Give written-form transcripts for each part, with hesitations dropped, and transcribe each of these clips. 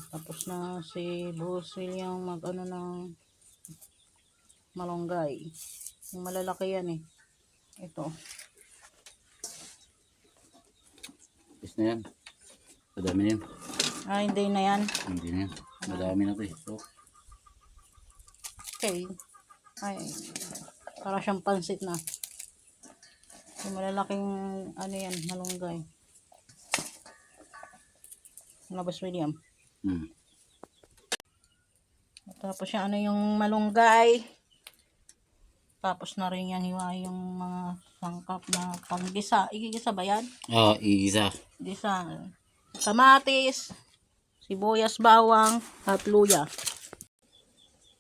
Tapos na si Boss William mag ano ng malunggay. Yung malalaki yan eh. Ito. Is na yan. Madami na yan. Hindi na yan. Hindi na yan. Madami na ito eh. So, Okay. Ay, para siyang pansit na. Yung malalaking ano yan, malunggay. Boss William. Tapos yung ano yung malunggay. Tapos na rin yan hiwa yung mga sangkap na panggisa. Igigisa ba yan? Oo, isa. Gisa. Kamatis, sibuyas, bawang, at luya.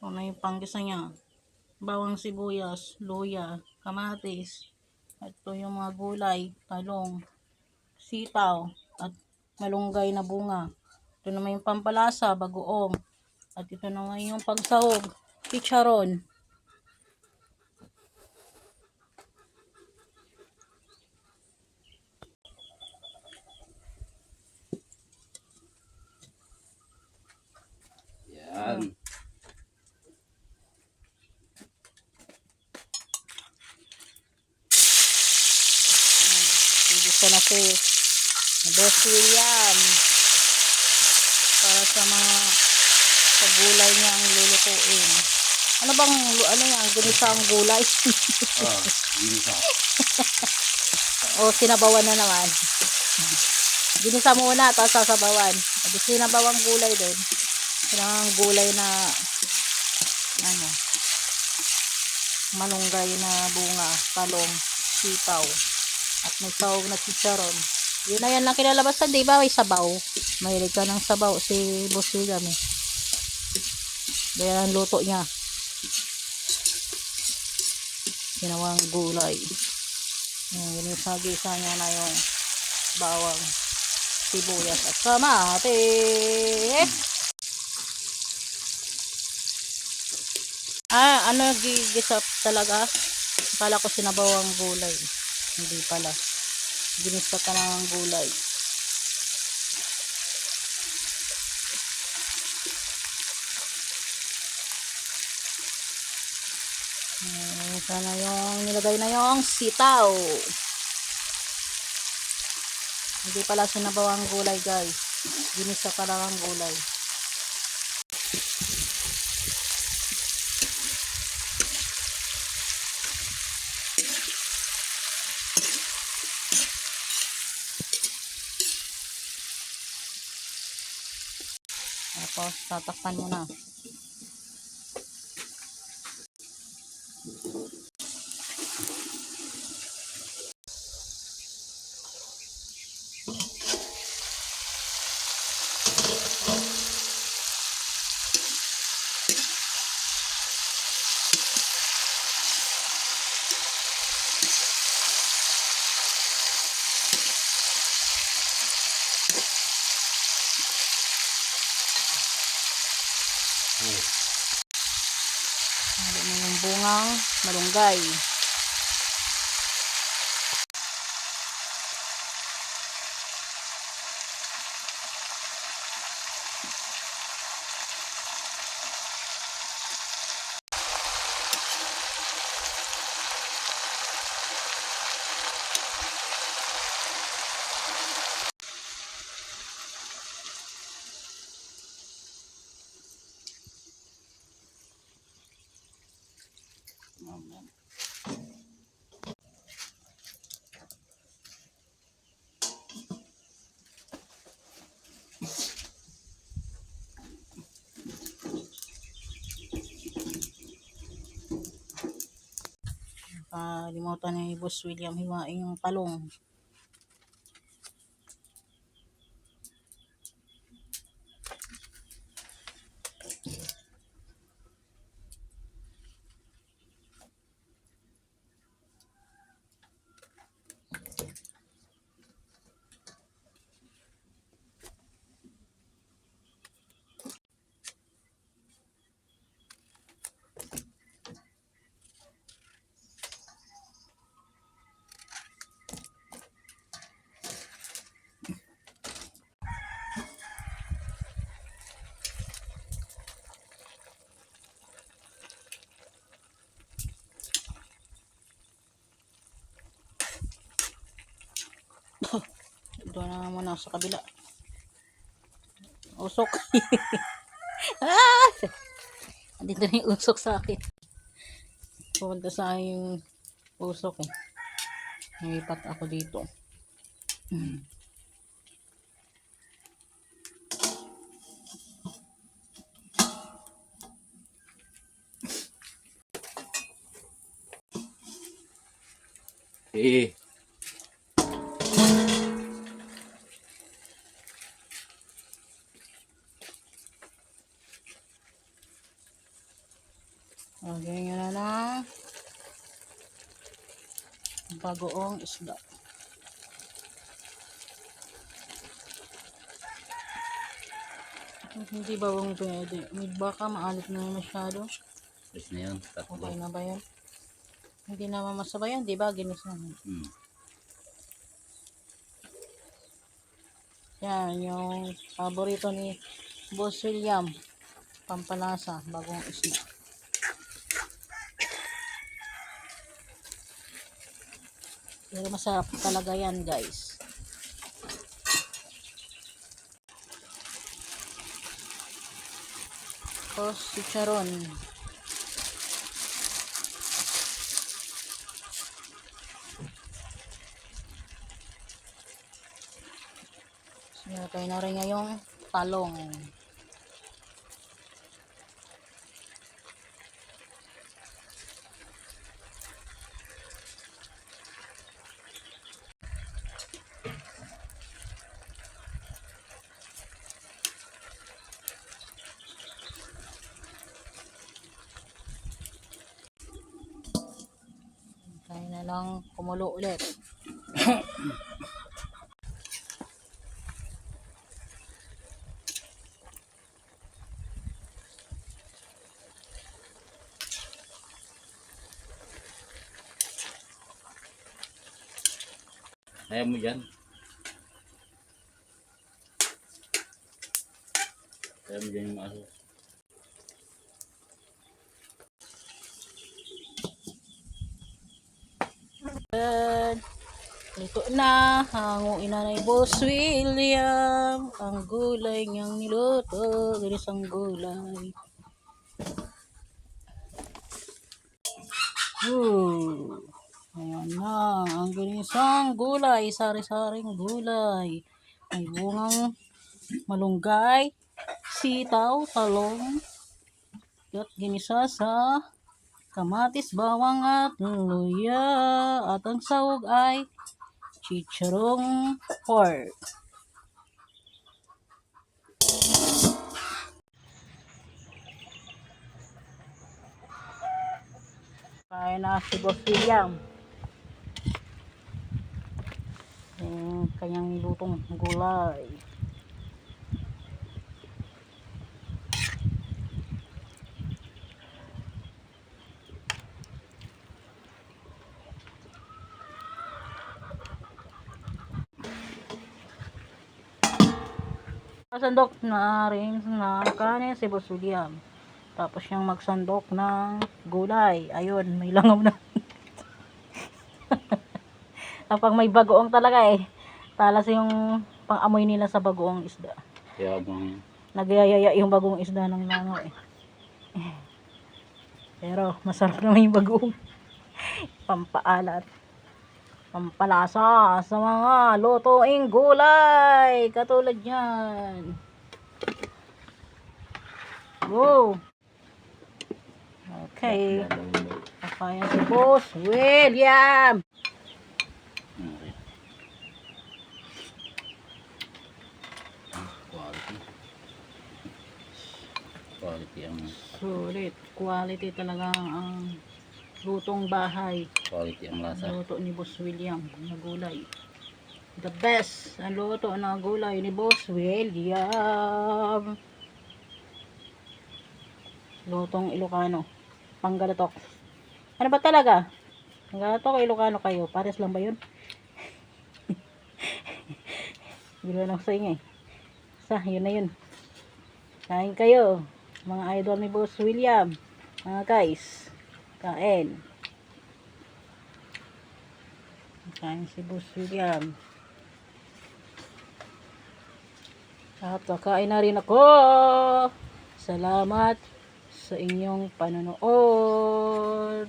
Ano yung panggisa niya? Bawang, sibuyas, luya, kamatis. At ito yung mga gulay, talong, sitaw, at malunggay na bunga. Ito naman yung pampalasa, bagoong. At ito naman yung pagsahog, chicharon. Yan. Gusto na si Boss William para sa mga gulay niya ang lulutuin. Ano bang ano yan? Ginisa ang gulay? Oo, ginisa. O sinabawan na naman. Ginisa muna tapos sasabawan. At sinabawang gulay doon. Sinabawang gulay na ano malunggay na bunga, talong, sitaw. At may sahog na chicharon. Yun na yan lang kinalabasan, di ba? May sabaw. Mahilig ka ng sabaw si Boss William eh. Kaya ang luto niya. Ginawang gulay. Ginisa-gisa niya na yung bawang, sibuyas at kamatis. Ano gigisa talaga? Akala ko sinabawang gulay. Hindi pala. Ginisa ka ng gulay. Sana yung nilagay na yung sitaw. Hindi pala sinabawang gulay guys. Ginisa ka lang ang gulay. Tapos tatakpan mo na. Halo mo yung bungang malunggay. Limutan ni Boss William hiwain yung talong. Ito na muna sa kabila. Usok. Ah! Dito na yung usok sa akin. Pumunta sa akin yung usok eh. Naipat ako dito. Eh. Lagyan nyo na ng bagoong isda. Hindi bawang pwede. Baka maalit na masyado. Tapos na yun. Tatlo. Okay na ba yun? Hindi naman masabay yan, di ba? Ginisa mo. Yan, yung paborito ni Boss William. Pampalasa, bagong isda. Pero masarap talaga yan, guys. Tapos, chicharon. Sinatay na rin ngayong talong. Kaya na lang kumulo ulit. Kaya mo dyan. Kaya mo dyan yung aso. Ito na, hanguin na ni Boss William ang gulay niyang niluto. Ginisang gulay. Ayan na, ang ginisang gulay. Sari-saring gulay. May bungang malunggay, sitaw, talong, at ginisa sa kamatis, bawang at luya. At ang sahog ay chicharong pork. Kaya na si Boss William. Yung kanyang lutong gulay. Sandok na rin ng kanin si Boss William. Tapos siyang magsandok ng gulay. Ayun, may langaw na. Kapag may bagoong talaga eh. Talas yung pang-amoy nila sa bagoong isda. Kaya bang Nagyayaya yung bagong isda ng langaw eh. Pero masarap naman yung bagoong. Pampaalat. Pampalasa sa mga lutuing gulay. Katulad yan. Wow. Okay. Kaya si Boss William. okay. Quality. Quality ang Sulit. Quality talaga ang lutong bahay. quality ang lasa. Luto ni Boss William na gulay. The best ang luto na gulay ni Boss William. Lutong Ilocano. Panggalatok. Ano ba talaga? Panggalatok o Ilocano kayo? Pares lang ba yun? Bilo lang sa inyo eh. Yun na yun. Kain kayo. Mga idol ni Boss William. Mga guys. Kain. Kain si Boss William. At kakain na rin ako. Salamat sa inyong panonood.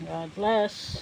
God bless.